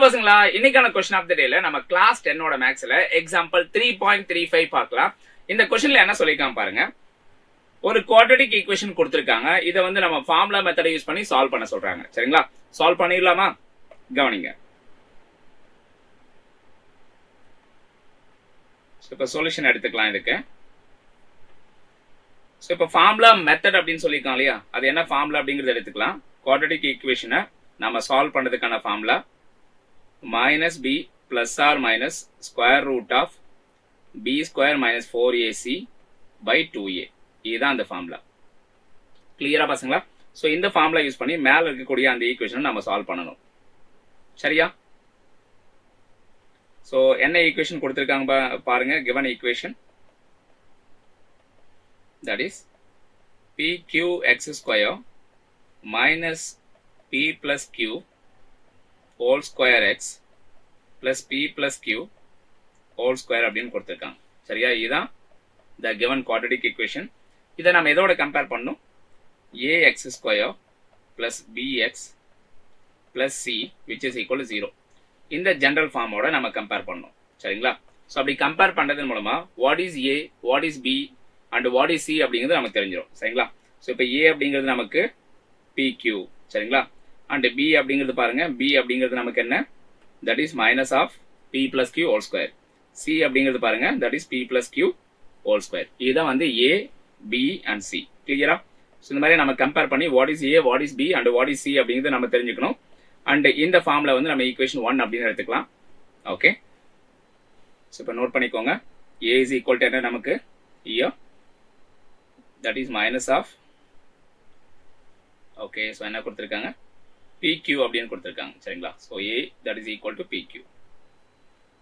பசங்களா, இன்னைக்கான question of the டேல நம்ம கிளாஸ் 10 ஓட மேக்ஸ்ல எக்ஸாம்பிள் 3.35 பார்க்கலாம். இந்த கொஸ்டின்ல என்ன சொல்லிருக்காங்க பாருங்க. ஒரு குவாட்ரடிக் ஈக்குவேஷன் கொடுத்திருக்காங்க. இதை வந்து நம்ம ஃபார்முலா மெத்தடை யூஸ் பண்ணி சால்வ் பண்ண சொல்றாங்க. சரிங்களா? சால்வ் பண்ணிடலாமா? கவனிங்க. இப்ப சொல்யூஷன் எடுத்துக்கலாம் இதுக்கு. இப்ப ஃபார்முலா மெத்தட் அப்படின்னு சொல்லியிருக்காங்க இல்லையா, அது என்ன ஃபார்முலா அப்படிங்கறது எடுத்துக்கலாம். குவாட்ரடிக் ஈக்குவேஷனை நம்ம சால்வ் பண்றதுக்கான formula minus b plus or minus square root of b square minus 4ac by 2a. இதுதான் அந்த ஃபார்முலா. கிளியரா பசங்களா? சோ இந்த ஃபார்முலா யூஸ் பண்ணி மேல இருக்கக்கூடிய அந்த ஈக்குவேஷனை நம்ம சால்வ் பண்ணணும். சரியா? சோ என்ன ஈக்குவேஷன் கொடுத்திருக்காங்க பாருங்க. given equation that is pqx square minus p plus q whole square x plus p plus q whole square அப்படின்னு கொடுத்திருக்காங்க. சரியா? இதுதான் the given quadratic equation. இதை நம்ம எதோட கம்பேர் பண்ணணும்? ax square plus bx plus c which is equal to 0. இந்த general ஃபார்மோட நம்ம கம்பேர் பண்ணணும். சரிங்களா? ஸோ அப்படி கம்பேர் பண்றதன் மூலமா what is a, what is b and what is c அப்படிங்கிறது நமக்கு தெரிஞ்சிடும். சரிங்களா? ஸோ இப்போ a அப்படிங்கிறது நமக்கு pq. சரிங்களா? அண்ட் b அப்படிங்கிறது பாருங்க, b அப்படிங்கிறது நமக்கு என்ன? That is minus of p plus q whole square. c அப்படிங்கிறது பாருங்க, that is p plus q whole square. இதுதான் வந்து a, b and c. கிளியரா? ஸோ இந்த மாதிரி நம்ம கம்பேர் பண்ணி what is a, what is b and what is c அப்படிங்கிறது நம்ம தெரிஞ்சுக்கணும். அண்ட் இந்த ஃபார்ம்ல வந்து நம்ம ஈக்குவேஷன் 1 அப்படின்னு எடுத்துக்கலாம். ஓகே, ஸோ இப்போ நோட் பண்ணிக்கோங்க. a இஸ் ஈக்குவல் டு என்ன நமக்கு? here that is minus of, okay, so என்ன கொடுத்துருக்காங்க? pq அப்படின்னு கொடுத்திருக்காங்க. சரிங்களா? So a that is equal to pq.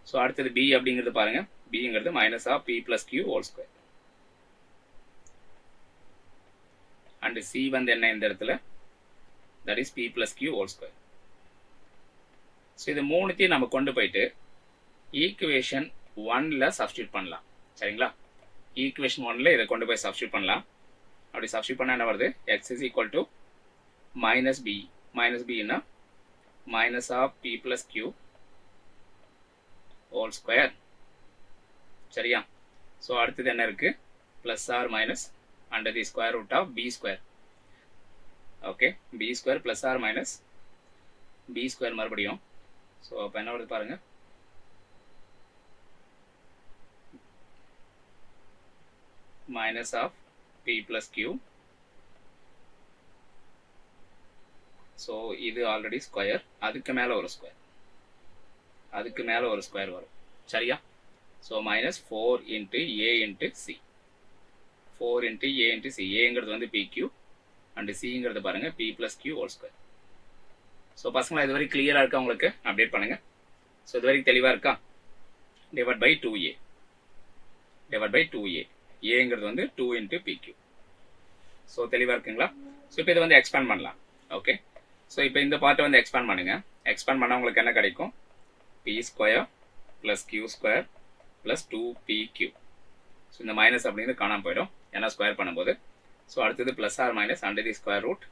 So அடுத்தது b அப்படிங்கிறது பாருங்க, bங்கிறது minus of p plus q whole square. And c வந்து என்ன இந்த இடத்துல? that is p plus q whole square. So இது மூணுத்தையும் நம்ம கொண்டு போயிட்டு ஈக்குவேஷன் 1ல சப்ஸ்டியூட் பண்ணலாம். சரிங்களா? ஈக்குவேஷன் 1ல இதை கொண்டு போய் சப்ஸ்டியூட் பண்ணலாம். அப்படி சப்ஸ்டியூட் பண்ணா என்ன வருது? x is equal to minus b. minus b na minus of p plus q whole square. சரியா? ஸோ அடுத்தது என்ன இருக்கு? plus or minus under the square root of b square. Okay, b square plus or minus b square மறுபடியும். So அப்போ என்ன வருது பாருங்க, minus of p plus q. So இது ஆல்ரெடி ஸ்கொயர், அதுக்கு மேலே ஒரு ஸ்கொயர், அதுக்கு மேலே ஒரு ஸ்கொயர் வரும். சரியா? So minus 4 into A into C. 4 into A into C. ஏங்கிறது வந்து பிக்யூ அண்டு சிங்கிறது பாருங்க P plus Q whole square. So பசங்களா இது வரைக்கும் கிளியராக இருக்கா உங்களுக்கு? அப்டேட் பண்ணுங்க. ஸோ இது வரைக்கும் தெளிவாக இருக்கா? Divide by 2a, divide by 2a. ஏங்கிறது வந்து 2 இன்ட்டு பிக்யூ. ஸோ தெளிவாக இருக்குங்களா? ஸோ இப்போ இதை வந்து எக்ஸ்பேண்ட் பண்ணலாம். ஓகே, ஸோ இப்போ இந்த பார்ட்டை வந்து எக்ஸ்பேண்ட் பண்ணுங்க. எக்ஸ்பேண்ட் பண்ணால் உங்களுக்கு என்ன கிடைக்கும்? P square plus Q square plus 2pq. So இந்த மைனஸ் அப்படிங்கிறது காணாமல் போயிடும் ஏன்னா ஸ்கொயர் பண்ணும்போது. ஸோ அடுத்தது plus or minus under the square root.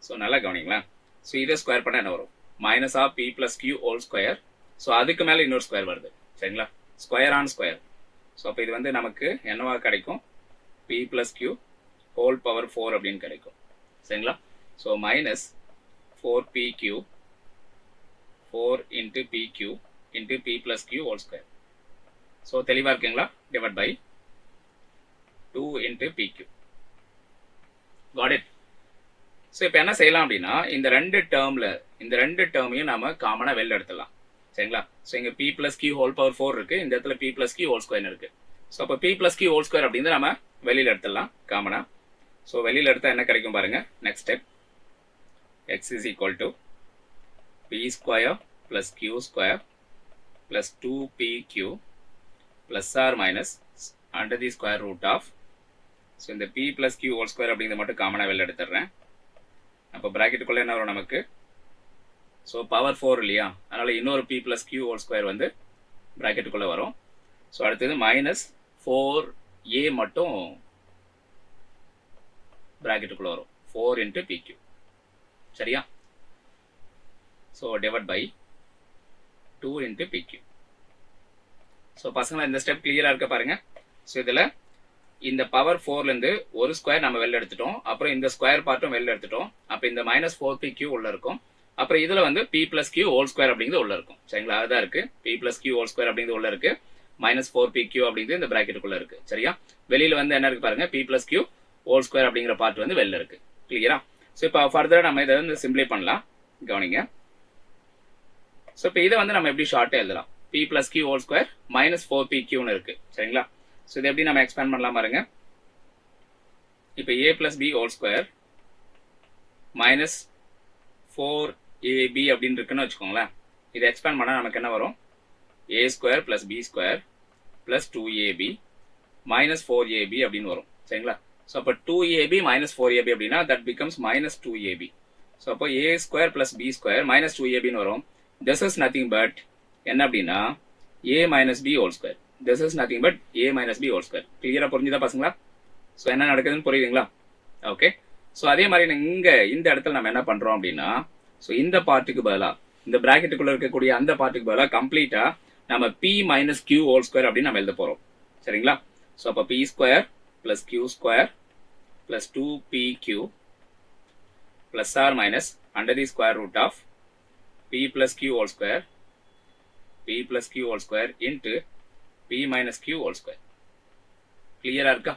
So நல்லா கவனிங்களா? ஸோ இதை ஸ்கொயர் பண்ணால் என்ன வரும்? Minus of P plus Q whole square. So அதுக்கு மேலே இன்னொரு ஸ்கொயர் வருது. சரிங்களா? Square on square. ஸோ அப்போ இது வந்து நமக்கு என்னவா கிடைக்கும்? P plus Q whole power 4 அப்படின்னு கிடைக்கும். சரிங்களா? So minus 4pq 4 into pq into p plus q whole square. So தெளிவாக இருக்குங்களா? Divide by 2 into pq. Got it? So இப்போ என்ன செய்யலாம் அப்படின்னா இந்த ரெண்டு டேர்மையும் நம்ம காமனாக வெளில எடுத்துடலாம். சரிங்களா? ஸோ இங்கே p plus q whole power 4 இருக்கு, இந்த இடத்துல p plus q whole square இருக்கு. ஸோ அப்போ p plus q whole square அப்படிங்கிறது நம்ம வெளியில் எடுத்துடலாம் காமனா. ஸோ வெளியில் எடுத்தால் என்ன கிடைக்கும் பாருங்க. Next step, x is equal to p square plus q square plus 2pq plus or minus under the square root of. So இந்த p plus q whole square அப்படிங்கிறது மட்டும் காமனாக வெளில எடுத்துடுறேன். அப்போ ப்ராக்கெட்டுக்குள்ளே என்ன வரும் நமக்கு? ஸோ பவர் 4 இல்லையா, அதனால இன்னொரு p plus q whole square வந்து ப்ராக்கெட்டுக்குள்ளே வரும். ஸோ அடுத்தது மைனஸ் 4a மட்டும் ப்ராக்கெட்டுக்குள்ளே வரும். 4 இன்ட்டு pq. சரியா? So divide by 2 into pq. So பசங்களா இந்த ஸ்டெப் கிளியராக இருக்க பாருங்க. ஸோ இதில் இந்த பவர் 4லேருந்து ஒரு ஸ்கொயர் நம்ம வெளில எடுத்துட்டோம். அப்புறம் இந்த ஸ்கொயர் பார்ட்டும் வெளில எடுத்துட்டோம். அப்போ இந்த மைனஸ் 4pq உள்ள இருக்கும். அப்புறம் இதில் வந்து p plus q whole square அப்படிங்கிறது உள்ள இருக்கும். சரிங்களா? அதுதான் இருக்கு. p plus q whole square அப்படிங்கிறது உள்ள இருக்கு. மைனஸ் 4pq அப்படிங்கிறது இந்த பிராக்கெட்டுக்குள்ள இருக்கு. சரியா? வெளியில வந்து என்ன இருக்கு பாருங்க, p plus q whole square அப்படிங்கிற பார்ட் வந்து வெளில இருக்கு. கிளியரா? ஸோ இப்போ ஃபர்தரா நம்ம இதை வந்து சிம்பிளை பண்ணலாம். கவனிங்க. ஸோ இப்போ இதை வந்து நம்ம எப்படி ஷார்ட்டாக எழுதலாம்? p plus q whole square minus 4pqன்னு இருக்கு. சரிங்களா? ஸோ இதை எப்படி நம்ம எக்ஸ்பேண்ட் பண்ணலாம் பாருங்க. இப்போ a plus b whole square minus 4ab அப்படின்னு இருக்குன்னு வச்சுக்கோங்களேன். இதை எக்ஸ்பேண்ட் பண்ணால் நமக்கு என்ன வரும்? a square plus b square plus 2ab minus 4ab அப்படின்னு வரும். சரிங்களா? ஸோ அப்போ 2ab மைனஸ் 4ab அப்படின்னா that becomes minus 2ab. So அப்போ a square plus b square minus 2abன்னு வரும். திஸ் இஸ் நத்திங் பட் என்ன அப்படின்னா a minus b whole square. This is nothing but a minus b whole square. கிளியரா புரிஞ்சுதா பசங்களா? So என்ன நடக்குதுன்னு புரியுதுங்களா? ஓகே. ஸோ அதே மாதிரி இங்க இந்த இடத்துல நம்ம என்ன பண்றோம் அப்படின்னா, ஸோ இந்த பார்ட்டுக்கு பதிலாக இந்த பிராக்கெட்டுக்குள்ள இருக்கக்கூடிய அந்த பார்ட்டுக்கு பதிலாக கம்ப்ளீட்டா நம்ம p minus q whole square அப்படின்னு நம்ம எழுத போறோம். சரிங்களா? ஸோ அப்போ p square plus q square plus 2pq plus or minus under the square root of p plus q whole square p plus q whole square into p minus q whole square. கிளியரா இருக்கா?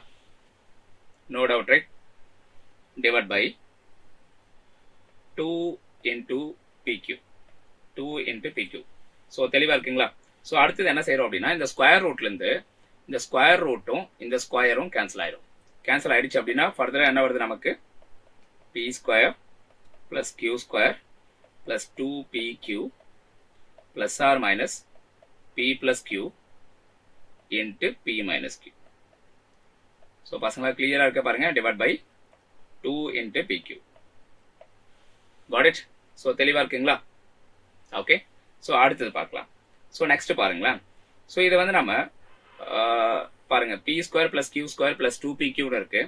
No doubt, right? Divide by 2 into pq. 2 into pq. So தெளிவா இருக்குங்களா? So அடுத்தது என்ன செய்யறோம் அப்படின்னா, இந்த square ரூட்லேருந்து இந்த ஸ்கொயர் ரூட்டும் இந்த ஸ்கொயரும் கேன்சல் ஆயிடும். கேன்சல் ஆயிடுச்சு அப்படின்னா ஃபர்தரா என்ன வருது நமக்கு? p square plus q square plus 2pq plus or minus p plus q into p minus q. So பசங்களா கிளியரா இருக்க பாருங்க. Divide by 2 into pq. Got it? So தெளிவா இருக்குங்களா? ஓகே. ஸோ அடுத்தது பார்க்கலாம். ஸோ நெக்ஸ்ட் பாருங்களேன். ஸோ இதை வந்து நம்ம பாருங்க p square plus q square plus 2pqன்னு இருக்கு.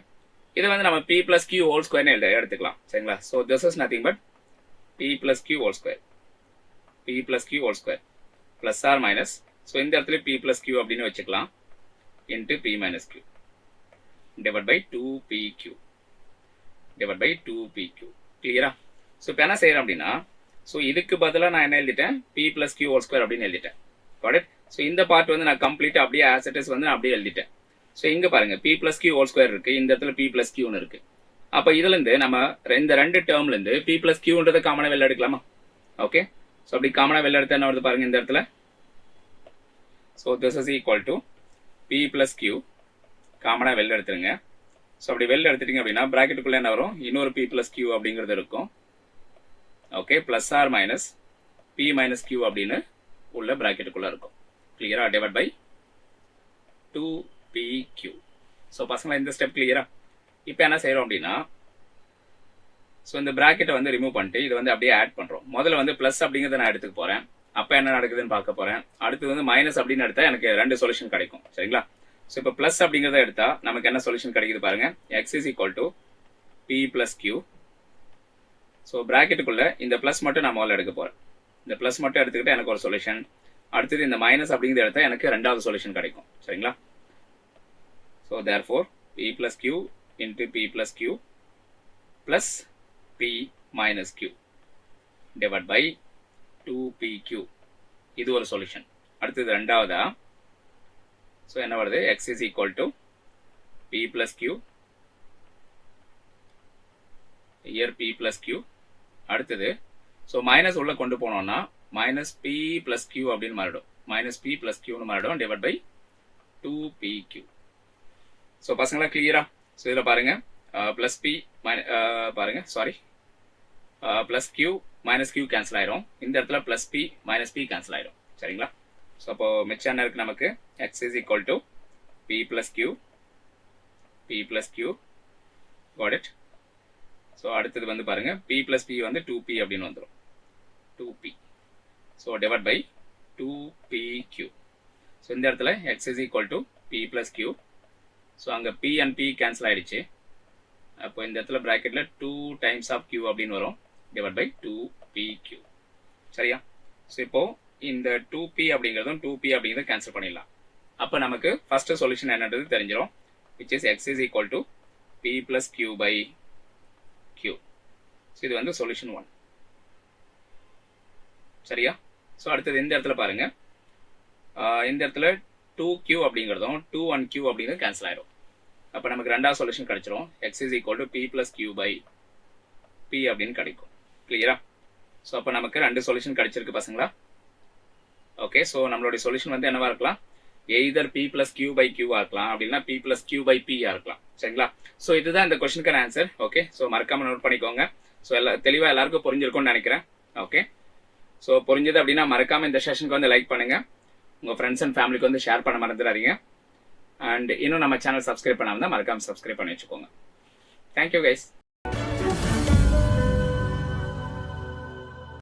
இதை வந்து நம்ம p பிளஸ் q ஹோல் ஸ்கொயர்னு எடுத்துக்கலாம். சரிங்களா? So this is nothing but p plus q whole square. p plus q whole square plus or minus, so இந்த இடத்துல p பிளஸ் q அப்படின்னு வச்சுக்கலாம், into p minus q divide by 2pq divide by 2pq. கிளியரா? So இப்போ என்ன செய்யறோம் அப்படின்னா, so இதுக்கு பதிலாக நான் என்ன எழுதிட்டேன்? p plus q whole square அப்படின்னு எழுதிட்டேன். காட்? ஸோ இந்த பார்ட் வந்து நான் கம்ப்ளீட்டா அப்படியே ஆஸ் இட் இஸ் வந்து நான் அப்படியே எழுதிட்டேன். ஸோ இங்க பாருங்க p plus q whole square இருக்கு, இந்த இடத்துல p பிளஸ் qன்னு இருக்கு. அப்போ இதுல இருந்து நம்ம இந்த ரெண்டு டேர்ம்ல இருந்து p பிளஸ் qன்றதை காமனா வெளில எடுக்கலாமா? ஓகே. ஸோ அப்படி காமனா வெளில எடுத்தா என்ன வருது பாருங்க இந்த இடத்துல. So this is equal to p plus q காமனா வெளில எடுத்துருங்க. ஸோ அப்படி வெளில எடுத்துட்டீங்க அப்படின்னா பிராக்கெட்டுக்குள்ள என்ன வரும்? இன்னொரு p பிளஸ் q அப்படிங்கிறது இருக்கும். Okay. Plus or minus p minus q அப்படின்னு உள்ள பிராக்கெட்டுக்குள்ள இருக்கும். கிளியரா? Divide by 2pq. ஸோ பசங்களா இந்த ஸ்டெப் கிளியரா? இப்போ என்ன செய்யறோம் அப்படின்னா, ஸோ இந்த பிராக்கெட்டை வந்து ரிமூவ் பண்ணிட்டு இதை வந்து அப்படியே ஆட் பண்றோம். முதல்ல வந்து பிளஸ் அப்படிங்கிறத நான் எடுத்துக்க போறேன். அப்போ என்ன நடக்குதுன்னு பார்க்க போறேன். அடுத்து வந்து மைனஸ் அப்படின்னு எடுத்தா எனக்கு ரெண்டு சொல்யூஷன் கிடைக்கும். சரிங்களா? ஸோ இப்போ பிளஸ் அப்படிங்கிறத எடுத்தா நமக்கு என்ன சொல்யூஷன் கிடைக்குது பாருங்க. x is equal to p plus q. So பிராக்கெட்டுக்குள்ள இந்த பிளஸ் மட்டும் நான் முதல்ல எடுக்க போறேன். இந்த பிளஸ் மட்டும் எடுத்துக்கிட்டு எனக்கு ஒரு சொல்யூஷன். அடுத்தது இந்த மைனஸ் அப்படிங்கிறத எடுத்தா எனக்கு ரெண்டாவது சொல்யூஷன் கிடைக்கும். சரிங்களா? So therefore p plus q into p plus q plus p minus q divide by 2pq. இது ஒரு சொல்யூஷன். அடுத்தது ரெண்டாவதா, ஸோ என்ன வருது? x is equal to p plus q, year p plus q. அடுத்தது ஸோ மைனஸ் உள்ள கொண்டு போனோம்னா மைனஸ் p பிளஸ் q அப்படின்னு மாறிடும். மைனஸ் p பிளஸ் qன்னு மாறிடும். Divide by 2pq. ஸோ பசங்களா கிளியரா? ஸோ இதில் பாருங்க பிளஸ் p பாருங்க, sorry, plus q minus q cancel ஆயிரும். இந்த இடத்துல plus p minus p cancel ஆயிரும். சரிங்களா? ஸோ அப்போ மிச்சம் என்ன இருக்கு நமக்கு? x is equal to p plus q, p plus q. God it? So அடுத்தது வந்து பாருங்க p பிளஸ் p வந்து 2p அப்படின்னு வந்துடும். 2p. So divide by 2pq. So இந்த இடத்துல x is equal to p plus q. So அங்கே p and p cancel ஆயிடுச்சு. அப்போ இந்த இடத்துல பிராக்கெட்ல 2 டைம்ஸ் ஆஃப் q அப்படின்னு வரும். Divide by 2pq. சரியா? ஸோ இப்போ இந்த 2p அப்படிங்கிறதும் 2p அப்படிங்கிறதும் கேன்சல் பண்ணிடலாம். அப்போ நமக்கு ஃபர்ஸ்ட் சொல்யூஷன் என்னன்றது தெரிஞ்சிடும், which is x is equal to p plus q by q. So இது வந்து சொல்யூஷன் 1. சரியா? ஸோ அடுத்தது இந்த இடத்துல பாருங்க, இந்த இடத்துல 2q அப்படிங்கிறதும் 2 1q அப்படிங்கிறது கேன்சல் ஆயிடும். அப்போ நமக்கு ரெண்டாவது சொல்யூஷன் கிடைச்சிரும், x is equal to p plus q by p அப்படின்னு கிடைக்கும். கிளியரா? ஸோ அப்போ நமக்கு ரெண்டு சொல்யூஷன் கிடைச்சிருக்கு பசங்களா. ஓகே, ஸோ நம்மளுடைய சொல்யூஷன் வந்து என்னவா இருக்கலாம், either p plus q by q இருக்கலாம், அப்படின்னா p plus q by p இருக்கலாம். சரிங்களா? ஸோ இதுதான் இந்த கொஸ்டினுக்கான ஆன்சர். ஓகே, ஸோ மறக்காம நோட் பண்ணிக்கோங்க. ஸோ தெளிவாக எல்லாருக்கும் புரிஞ்சிருக்கும்னு நினைக்கிறேன். ஓகே, ஸோ புரிஞ்சது அப்படின்னா மறக்காம இந்த செஷனுக்கு வந்து லைக் பண்ணுங்க, உங்க ஃப்ரெண்ட்ஸ் அண்ட் ஃபேமிலிக்கு வந்து ஷேர் பண்ண மறந்துடாதீங்க. அண்ட் இன்னும் நம்ம சேனல் சப்ஸ்கிரைப் பண்ணாமல் தான் மறக்காம சப்ஸ்கிரைப் பண்ணி வச்சுக்கோங்க. Thank you guys.